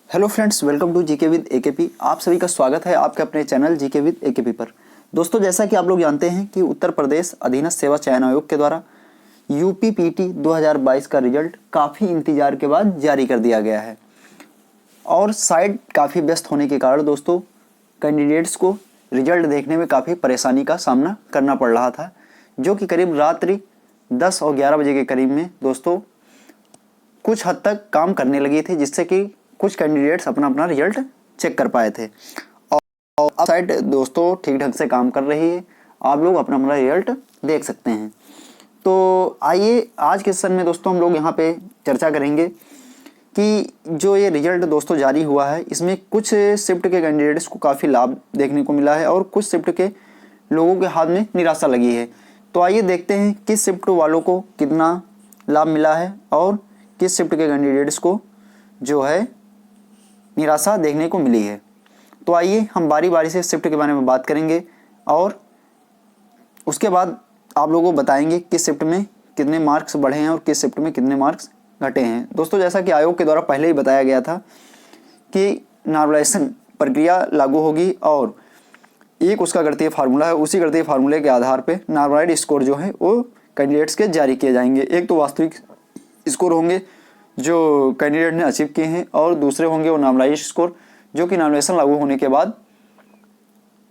Hello friends, welcome to GK with AKP. आप सभी का स्वागत है आपके अपने चैनल जीके विद एकेपी पर। दोस्तों, जैसा कि आप लोग जानते हैं कि उत्तर प्रदेश अधीनस्थ सेवा चयन आयोग के द्वारा यूपीपीटी 2022 का रिजल्ट काफ़ी इंतजार के बाद जारी कर दिया गया है और साइट काफ़ी व्यस्त होने के कारण दोस्तों कैंडिडेट्स को रिजल्ट देखने में काफ़ी परेशानी का सामना करना पड़ रहा था, जो कि करीब रात्रि 10 और 11 बजे के करीब में दोस्तों कुछ हद तक काम करने लगी थी, जिससे कि कुछ कैंडिडेट्स अपना अपना रिजल्ट चेक कर पाए थे। और अब साइट दोस्तों ठीक ढंग से काम कर रही है, आप लोग अपना अपना रिजल्ट देख सकते हैं। तो आइए आज के सेशन में दोस्तों हम लोग यहाँ पे चर्चा करेंगे कि जो ये रिजल्ट दोस्तों जारी हुआ है, इसमें कुछ शिफ्ट के कैंडिडेट्स को काफ़ी लाभ देखने को मिला है और कुछ शिफ्ट के लोगों के हाथ में निराशा लगी है। तो आइए देखते हैं किस शिफ्ट वालों को कितना लाभ मिला है और किस शिफ्ट के कैंडिडेट्स को जो है निराशा देखने को मिली है। तो आइए हम बारी बारी से शिफ्ट के बारे में बात करेंगे और उसके बाद आप लोगों को बताएंगे किस शिफ्ट में कितने मार्क्स बढ़े हैं और किस शिफ्ट में कितने मार्क्स घटे हैं। दोस्तों, जैसा कि आयोग के द्वारा पहले ही बताया गया था कि नॉर्मलाइजेशन प्रक्रिया लागू होगी और एक उसका गणितीय फार्मूला है, उसी गणितीय फार्मूले के आधार पर नॉर्मलाइज्ड स्कोर जो है वो कैंडिडेट्स के जारी किए जाएंगे। एक तो वास्तविक स्कोर होंगे जो कैंडिडेट ने अचीव किए हैं और दूसरे होंगे वो नॉर्मलाइज्ड स्कोर जो कि नॉर्मलाइजेशन लागू होने के बाद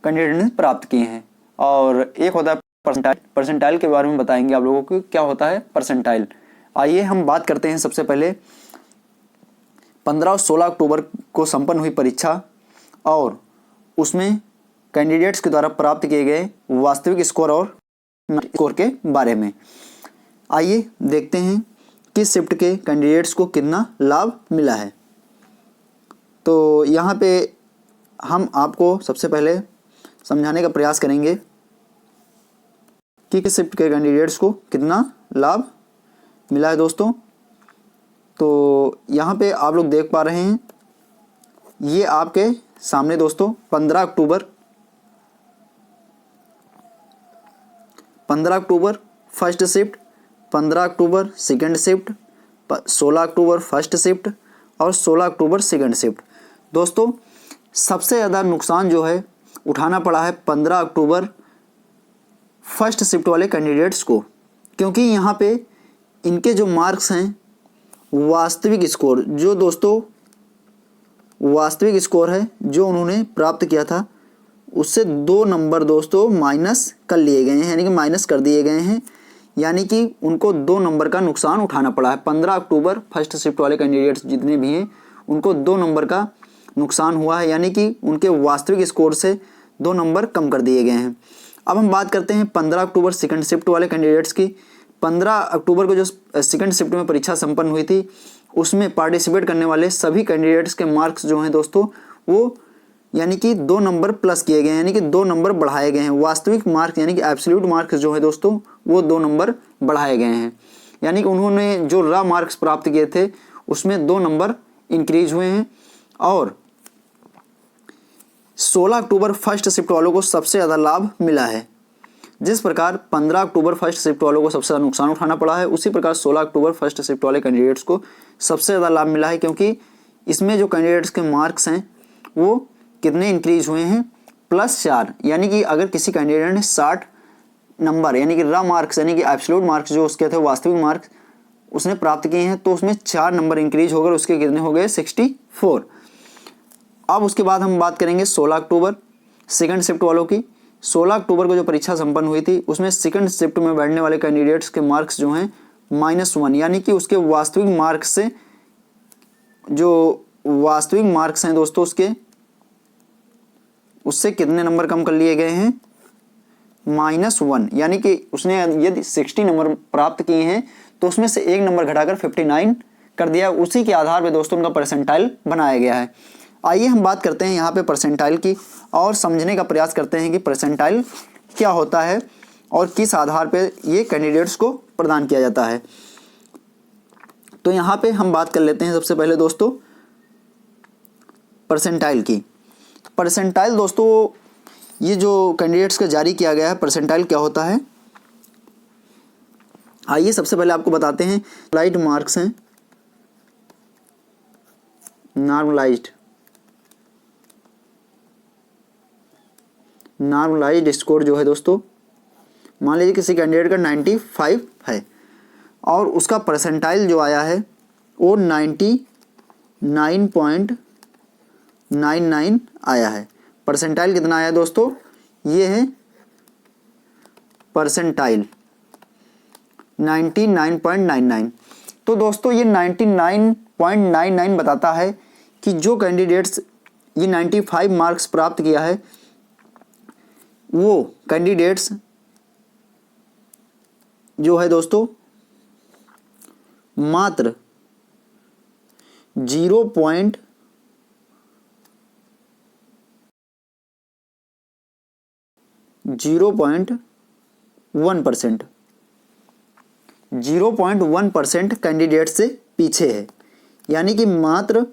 कैंडिडेट ने प्राप्त किए हैं। और एक होता है परसेंटाइल। परसेंटाइल के बारे में बताएंगे आप लोगों को क्या होता है परसेंटाइल। आइए हम बात करते हैं सबसे पहले 15 और 16 अक्टूबर को संपन्न हुई परीक्षा और उसमें कैंडिडेट्स के द्वारा प्राप्त किए गए वास्तविक स्कोर और स्कोर के बारे में। आइए देखते हैं किस शिफ्ट के कैंडिडेट्स को कितना लाभ मिला है। तो यहाँ पे हम आपको सबसे पहले समझाने का प्रयास करेंगे कि किस शिफ्ट के कैंडिडेट्स को कितना लाभ मिला है दोस्तों। तो यहाँ पे आप लोग देख पा रहे हैं, ये आपके सामने दोस्तों 15 अक्टूबर फर्स्ट शिफ्ट, 15 अक्टूबर सेकंड शिफ्ट, 16 अक्टूबर फर्स्ट शिफ्ट और 16 अक्टूबर सेकंड शिफ्ट। दोस्तों, सबसे ज़्यादा नुकसान जो है उठाना पड़ा है 15 अक्टूबर फर्स्ट शिफ्ट वाले कैंडिडेट्स को, क्योंकि यहाँ पे इनके जो मार्क्स हैं वास्तविक स्कोर जो दोस्तों वास्तविक स्कोर है जो उन्होंने प्राप्त किया था उससे 2 नंबर दोस्तों माइनस कर लिए गए हैं, यानी कि माइनस कर दिए गए हैं, यानी कि उनको 2 नंबर का नुकसान उठाना पड़ा है। 15 अक्टूबर फर्स्ट शिफ्ट वाले कैंडिडेट्स जितने भी हैं उनको 2 नंबर का नुकसान हुआ है, यानी कि उनके वास्तविक स्कोर से 2 नंबर कम कर दिए गए हैं। अब हम बात करते हैं 15 अक्टूबर सेकंड शिफ्ट वाले कैंडिडेट्स की। 15 अक्टूबर को जो सेकंड शिफ्ट में परीक्षा संपन्न हुई थी उसमें पार्टिसिपेट करने वाले सभी कैंडिडेट्स के मार्क्स जो हैं दोस्तों वो यानी कि 2 नंबर प्लस किए गए हैं, यानी कि 2 नंबर बढ़ाए गए हैं। वास्तविक मार्क्स यानी कि एब्सोल्यूट मार्क्स जो है दोस्तों वो 2 नंबर बढ़ाए गए हैं, यानी कि उन्होंने जो रॉ मार्क्स प्राप्त किए थे उसमें 2 नंबर इंक्रीज हुए हैं। और 16 अक्टूबर फर्स्ट शिफ्ट वालों को सबसे ज़्यादा लाभ मिला है। जिस प्रकार 15 अक्टूबर फर्स्ट शिफ्ट वालों को सबसे ज़्यादा नुकसान उठाना पड़ा है, उसी प्रकार 16 अक्टूबर फर्स्ट शिफ्ट वाले कैंडिडेट्स को सबसे ज़्यादा लाभ मिला है, क्योंकि इसमें जो कैंडिडेट्स के मार्क्स हैं वो कितने इंक्रीज हुए हैं +4, यानी कि अगर किसी कैंडिडेट ने 60 नंबर यानी कि रॉ मार्क्स यानी कि एब्सोल्यूट मार्क्स जो उसके थे वास्तविक मार्क्स उसने प्राप्त किए हैं तो उसमें 4 नंबर इंक्रीज होकर उसके कितने हो गए 64। अब उसके बाद हम बात करेंगे 16 अक्टूबर सेकंड शिफ्ट वालों की। 16 अक्टूबर को जो परीक्षा संपन्न हुई थी उसमें सेकंड शिफ्ट में बैठने वाले कैंडिडेट्स के मार्क्स जो हैं -1, यानी कि उसके वास्तविक मार्क्स से जो वास्तविक मार्क्स हैं दोस्तों उससे कितने नंबर कम कर लिए गए हैं -1, यानी कि उसने यदि 60 नंबर प्राप्त किए हैं तो उसमें से 1 नंबर घटाकर 59 कर दिया। उसी के आधार पर दोस्तों उनका परसेंटाइल बनाया गया है। आइए हम बात करते हैं यहाँ पे परसेंटाइल की और समझने का प्रयास करते हैं कि परसेंटाइल क्या होता है और किस आधार पर ये कैंडिडेट्स को प्रदान किया जाता है। तो यहाँ पे हम बात कर लेते हैं सबसे पहले दोस्तों परसेंटाइल की। परसेंटाइल दोस्तों ये जो कैंडिडेट्स का जारी किया गया है परसेंटाइल क्या होता है, आइए सबसे पहले आपको बताते हैं। लाइट मार्क्स हैं नॉर्मलाइज्ड स्कोर जो है दोस्तों, मान लीजिए किसी कैंडिडेट का 95 है और उसका परसेंटाइल जो आया है वो 99.99 आया है। परसेंटाइल कितना आया दोस्तों, ये है परसेंटाइल 99.99। तो दोस्तों ये 99.99 बताता है कि जो कैंडिडेट्स ये 95 मार्क्स प्राप्त किया है वो कैंडिडेट्स जो है दोस्तों मात्र 0.1% 0.1% कैंडिडेट से पीछे है, यानी कि मात्र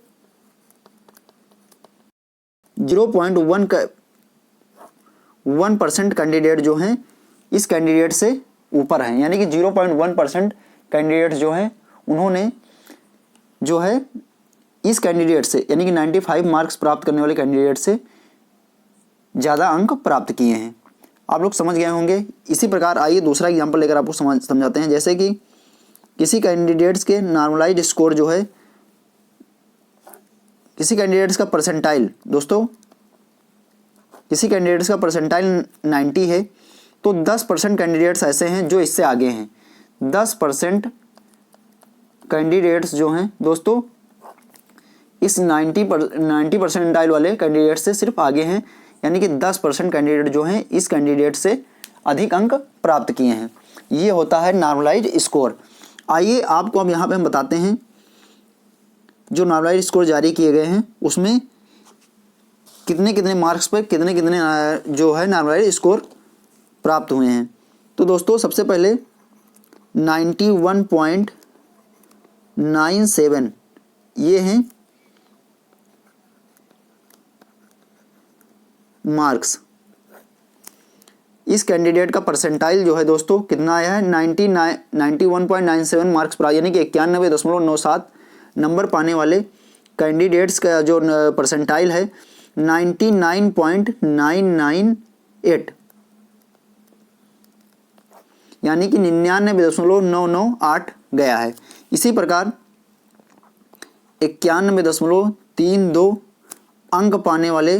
0.1% कैंडिडेट जो हैं इस कैंडिडेट से ऊपर हैं, यानी कि 0.1% कैंडिडेट जो हैं उन्होंने जो है इस कैंडिडेट से यानी कि 95 मार्क्स प्राप्त करने वाले कैंडिडेट से ज़्यादा अंक प्राप्त किए हैं। आप लोग समझ गए होंगे। इसी प्रकार आइए दूसरा एग्जाम्पल लेकर आपको समझाते हैं। जैसे कि किसी कैंडिडेट्स के नॉर्मलाइज्ड स्कोर जो है, किसी कैंडिडेट्स का परसेंटाइल दोस्तों, किसी कैंडिडेट्स का परसेंटाइल 90 है तो 10% कैंडिडेट्स ऐसे हैं जो इससे आगे हैं। 10% कैंडिडेट्स जो हैं दोस्तों इस 90 परसेंटाइल वाले कैंडिडेट से सिर्फ आगे हैं, यानी कि 10% कैंडिडेट जो हैं इस कैंडिडेट से अधिक अंक प्राप्त किए हैं। ये होता है नॉर्मलाइज्ड स्कोर। आइए आपको अब यहाँ पे हम बताते हैं जो नॉर्मलाइज्ड स्कोर जारी किए गए हैं उसमें कितने कितने मार्क्स पर कितने कितने जो है नॉर्मलाइज्ड स्कोर प्राप्त हुए हैं। तो दोस्तों सबसे पहले 91.97 ये हैं मार्क्स। इस कैंडिडेट का परसेंटाइल जो है दोस्तों कितना आया है 91.97 मार्क्स पर, यानी कि 91.97 नंबर पाने वाले कैंडिडेट्स का जो परसेंटाइल है 99.998, यानी कि 99.998 गया है। इसी प्रकार 91.32 अंक पाने वाले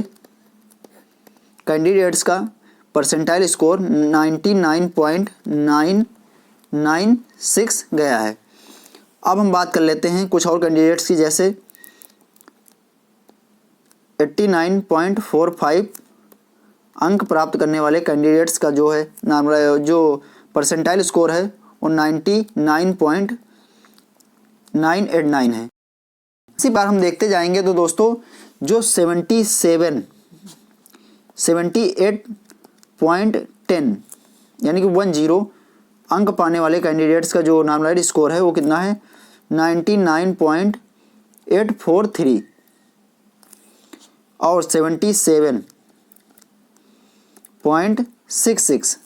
कैंडिडेट्स का परसेंटाइल स्कोर 99.996 गया है। अब हम बात कर लेते हैं कुछ और कैंडिडेट्स की, जैसे 89.45 अंक प्राप्त करने वाले कैंडिडेट्स का जो है नॉर्मल जो परसेंटाइल स्कोर है वो 99.989 है। इसी बार हम देखते जाएंगे तो दोस्तों जो 78.10 यानी कि 10 अंक पाने वाले कैंडिडेट्स का जो नॉर्मलाइज्ड स्कोर है वो कितना है 99.843 और 77.66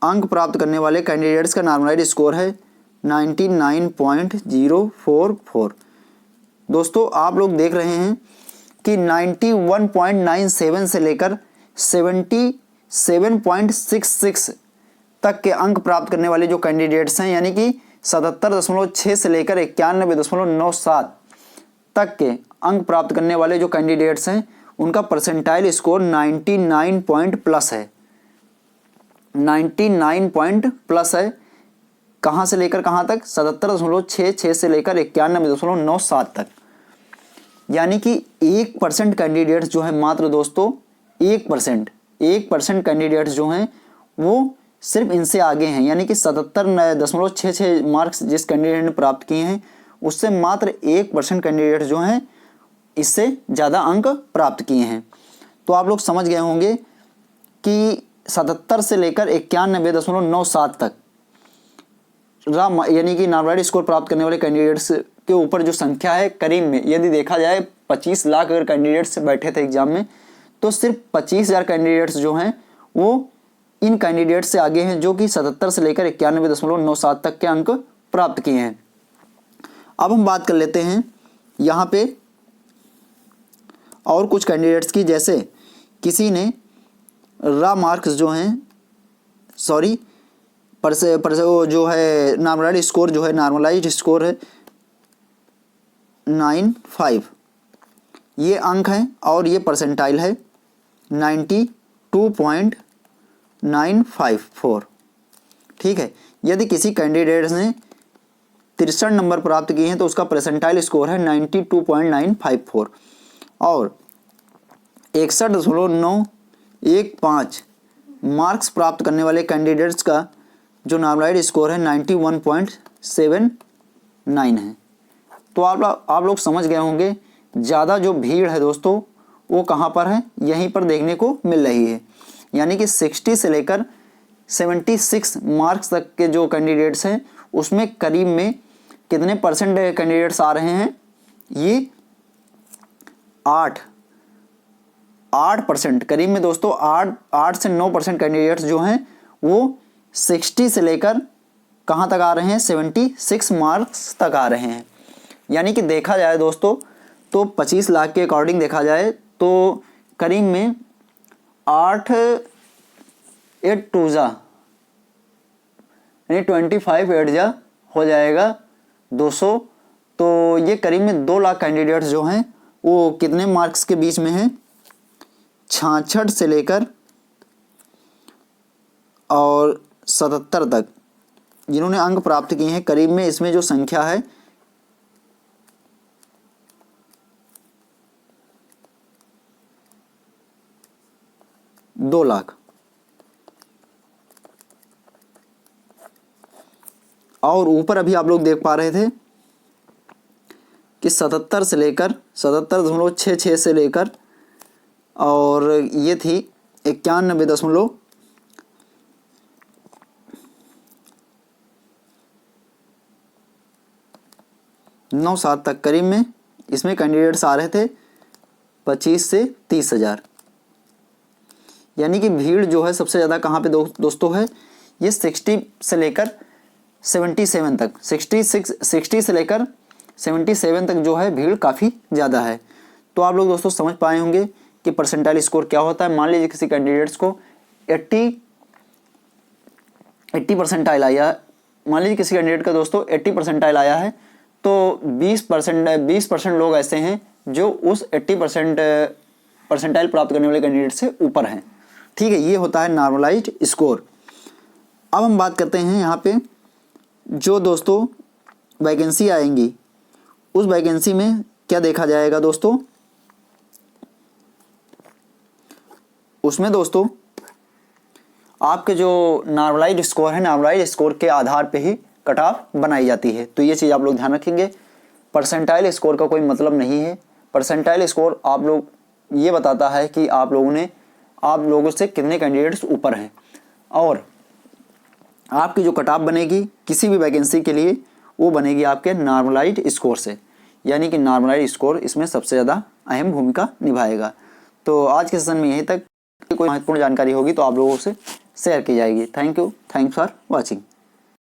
अंक प्राप्त करने वाले कैंडिडेट्स का नॉर्मलाइज्ड स्कोर है 99.044। दोस्तों आप लोग देख रहे हैं कि 91.97 से लेकर 77.66 तक के अंक प्राप्त करने वाले जो कैंडिडेट्स हैं, यानी कि 77.6 से लेकर 91.97 तक के अंक प्राप्त करने वाले जो कैंडिडेट्स हैं उनका परसेंटाइल स्कोर 99 पॉइंट प्लस है। 99 पॉइंट प्लस है। कहाँ से लेकर कहाँ तक? 77.66 से लेकर 91.97 तक, यानी कि 1% कैंडिडेट्स जो है मात्र दोस्तों 1% कैंडिडेट्स जो हैं वो सिर्फ इनसे आगे हैं, यानी कि 77.66 मार्क्स जिस कैंडिडेट ने प्राप्त किए हैं उससे मात्र 1% कैंडिडेट जो हैं इससे ज़्यादा अंक प्राप्त किए हैं। तो आप लोग समझ गए होंगे कि 77 से लेकर 91.97 तक यानी कि नॉर्मलाइज्ड स्कोर प्राप्त करने वाले कैंडिडेट्स के ऊपर जो संख्या है, करीब में यदि देखा जाए 25 लाख अगर कैंडिडेट्स बैठे थे एग्जाम में तो सिर्फ 25,000 कैंडिडेट्स जो हैं वो इन कैंडिडेट्स से आगे हैं जो कि 77 से लेकर 91.97 तक के अंक प्राप्त किए हैं। अब हम बात कर लेते हैं यहाँ पे और कुछ कैंडिडेट्स की, जैसे किसी ने रा मार्क्स जो हैं सॉरी वो जो है नॉर्मलाइज्ड स्कोर जो है, नॉर्मलाइज्ड स्कोर है 95, ये अंक है, और ये परसेंटाइल है 92.954। ठीक है, यदि किसी कैंडिडेट्स ने 63 नंबर प्राप्त किए हैं तो उसका परसेंटाइल स्कोर है 92.954, और 61.915 मार्क्स प्राप्त करने वाले कैंडिडेट्स का जो नॉर्मलाइज्ड स्कोर है 91.79 है। तो आप लोग समझ गए होंगे ज़्यादा जो भीड़ है दोस्तों वो कहाँ पर है, यहीं पर देखने को मिल रही है। यानी कि 60 से लेकर 76 मार्क्स तक के जो कैंडिडेट्स हैं उसमें करीब में कितने परसेंट कैंडिडेट्स आ रहे हैं, ये 8% करीब में दोस्तों 8 से 9% कैंडिडेट्स जो हैं वो 60 से लेकर कहाँ तक आ रहे हैं, 76 मार्क्स तक आ रहे हैं। यानी कि देखा जाए दोस्तों तो 25 लाख के अकॉर्डिंग देखा जाए तो करीब में 8 टू यानी 25 8 जा हो जाएगा 200। तो ये करीब में 2 लाख कैंडिडेट्स जो हैं वो कितने मार्क्स के बीच में हैं, 66 से लेकर और 77 तक जिन्होंने अंक प्राप्त किए हैं। करीब में इसमें जो संख्या है 2 लाख, और ऊपर अभी आप लोग देख पा रहे थे कि 77 से लेकर 77.66 से लेकर, और ये थी 91.97 तक करीब में इसमें कैंडिडेट्स आ रहे थे 25 से 30 हज़ार। यानी कि भीड़ जो है सबसे ज़्यादा कहाँ पे दोस्तों है, ये 60 से लेकर 77 तक, 60 से लेकर 77 तक जो है भीड़ काफ़ी ज़्यादा है। तो आप लोग दोस्तों समझ पाए होंगे कि परसेंटाइल स्कोर क्या होता है। मान लीजिए किसी कैंडिडेट्स को 80 परसेंटाइल आया, मान लीजिए किसी कैंडिडेट का दोस्तों 80 परसेंटाइल आया है, तो 20% लोग ऐसे हैं जो उस 80% परसेंटाइल प्राप्त करने वाले कैंडिडेट से ऊपर हैं। ठीक है, ये होता है नॉर्मलाइज्ड स्कोर। अब हम बात करते हैं यहाँ पे जो दोस्तों वैकेंसी आएंगी, उस वैकेंसी में क्या देखा जाएगा दोस्तों, उसमें दोस्तों आपके जो नॉर्मलाइज्ड स्कोर है, नॉर्मलाइज्ड स्कोर के आधार पे ही कट ऑफ बनाई जाती है। तो ये चीज़ आप लोग ध्यान रखेंगे। परसेंटाइल स्कोर का कोई मतलब नहीं है। परसेंटाइल स्कोर आप लोग ये बताता है कि आप लोगों से कितने कैंडिडेट्स ऊपर हैं, और आपकी जो कट ऑफ बनेगी किसी भी वैकेंसी के लिए वो बनेगी आपके नॉर्मलाइज्ड स्कोर से। यानी कि नॉर्मलाइज्ड स्कोर इसमें सबसे ज़्यादा अहम भूमिका निभाएगा। तो आज के सेशन में यहीं तक। कोई महत्वपूर्ण जानकारी होगी तो आप लोगों से शेयर की जाएगी। Thank you, thanks for watching.